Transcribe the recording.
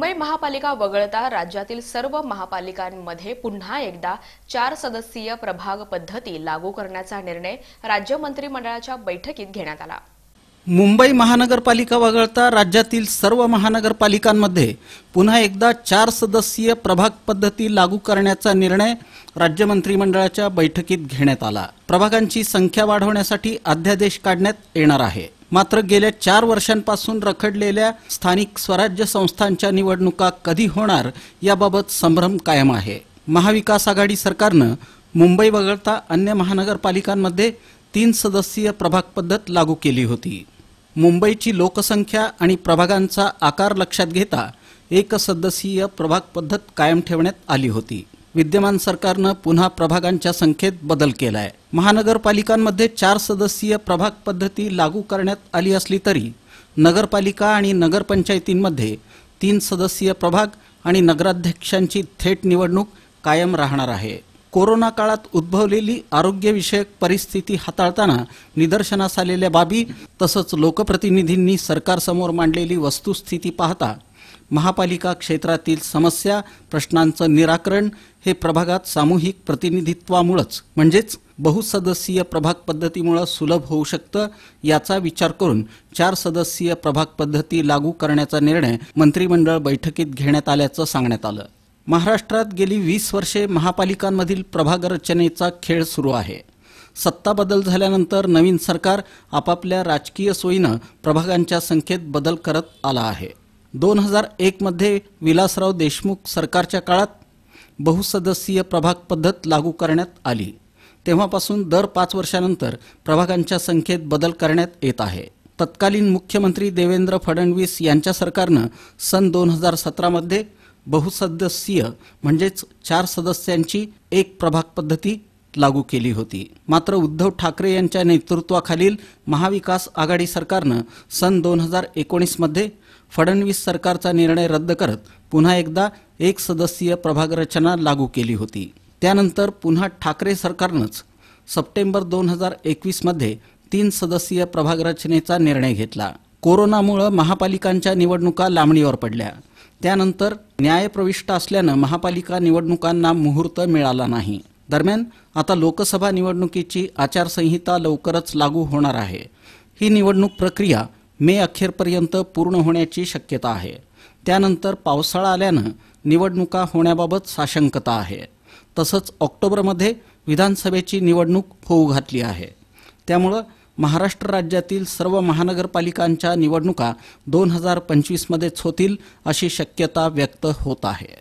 मुंबई महापालिका वगळता राज्यातील सर्व महापालिकांमध्ये पुन्हा एकदा 4 सदस्यीय प्रभाग पद्धती लागू करण्याचा निर्णय राज्य मंत्रिमंडळाच्या बैठकीत घेण्यात आला। मुंबई महानगरपालिका वगळता राज्यातील सर्व महानगरपालिकांमध्ये पुन्हा एकदा 4 सदस्यीय प्रभाग पद्धती लागू करण्याचा निर्णय राज्य मंत्रिमंडळाच्या बैठकीत घेण्यात आला। प्रभागांची संख्या वाढवण्यासाठी अध्यादेश काढण्यात येणार आहे। मात्र गेल्या 4 वर्षांपासून रखडलेल्या स्थानिक स्वराज्य संस्थांच्या निवडणुका कधी होणार याबाबत संभ्रम कायम आहे। महाविकास आघाडी सरकारने मुंबई वगळता अन्य महानगरपालिकांमध्ये 3 सदस्यीय प्रभाग पद्धत लागू केली होती। मुंबईची लोकसंख्या आणि प्रभागांचा आकार लक्षात घेता 1 सदस्यीय प्रभाग पद्धत कायम ठेवण्यात आली होती। विद्यमान सरकारने पुन्हा प्रभागांच्या संख्येत बदल केलाय। महानगरपालिकांमध्ये 4 सदस्यीय प्रभाग पद्धती लागू करण्यात आली असली तरी नगरपालिका आणि नगरपंचायतींमध्ये 3 सदस्यीय प्रभाग आणि नगराध्यक्षांची थेट निवडणूक कायम राहणार आहे। कोरोना काळात उद्भवलेली आरोग्यविषयक परिस्थिती हाताळताना निदर्शनास आलेल्या बाबी तसंच लोकप्रतिनिधींनी सरकारसमोर मांडलेली वस्तुस्थिती पाहता महापालिका क्षेत्रातील समस्या प्रश्नांचं निराकरण हे प्रभागात सामूहिक प्रतिनिधित्वामुळेच म्हणजेच बहुसदस्यीय प्रभाग पद्धतीमुळे सुलभ होऊ शकतं याचा विचार करून 4 सदस्यीय प्रभाग पद्धती लागू करण्याचा निर्णय मंत्रिमंडळ बैठकीत घेण्यात आल्याचं सांगण्यात आलं। महाराष्ट्रात गेली 20 वर्षे महापालिकांमधील प्रभाग रचनेचा खेळ सुरू आहे। सत्ता बदल झाल्यानंतर नवीन सरकार आपापल्या राजकीय सोयीने प्रभागांच्या संख्येत बदल करत आला आहे। 2001 मध्ये विलासराव देशमुख सरकारच्या काळात बहुसदस्यीय प्रभाग पद्धत लागू करण्यात आली। तेव्हापासून दर 5 वर्षांनंतर प्रभागांच्या संख्येत बदल करण्यात येत आहे। तत्कालीन मुख्यमंत्री देवेंद्र फडणवीस यांच्या सरकारने सन 2017 मध्ये बहुसदस्यीय म्हणजेच 4 सदस्यांची एक प्रभाग पद्धती लागू केली होती। मात्र उद्धव ठाकरे यांच्या नेतृत्वाखालील महाविकास आघाडी सरकारने सन 2019 मध्ये फडणवीस सरकारचा निर्णय रद्द करत पुन्हा एकदा 1 सदस्यीय प्रभाग रचना लागू केली होती। त्यानंतर पुन्हा ठाकरे सरकारनेच सप्टेंबर 2021 मध्ये 3 सदस्यीय प्रभाग रचनेचा निर्णय घेतला। कोरोनामुळे महापालिकांच्या निवडणुका लांबणीवर पडल्या। त्यानंतर न्यायप्रविष्ट असल्याने महापालिका निवडणुकांना मुहूर्त मिळाला नाही। दरम्यान आता लोकसभा निवडणुकीची आचारसंहिता लवकरच लागू होणार आहे। ही निवडणूक प्रक्रिया मे अखेरपर्यंत पूर्ण होण्याची शक्यता आहे। त्यानंतर पावसाळा आल्याने निवडणुका होण्याबाबत साशंकता आहे। तसंच ऑक्टोबरमध्ये विधानसभेची निवडणूक होऊ घातली आहे। त्यामुळे महाराष्ट्र राज्यातील सर्व महानगरपालिकांच्या निवडणुका 2025 मध्येच होतील अशी शक्यता व्यक्त होत आहे।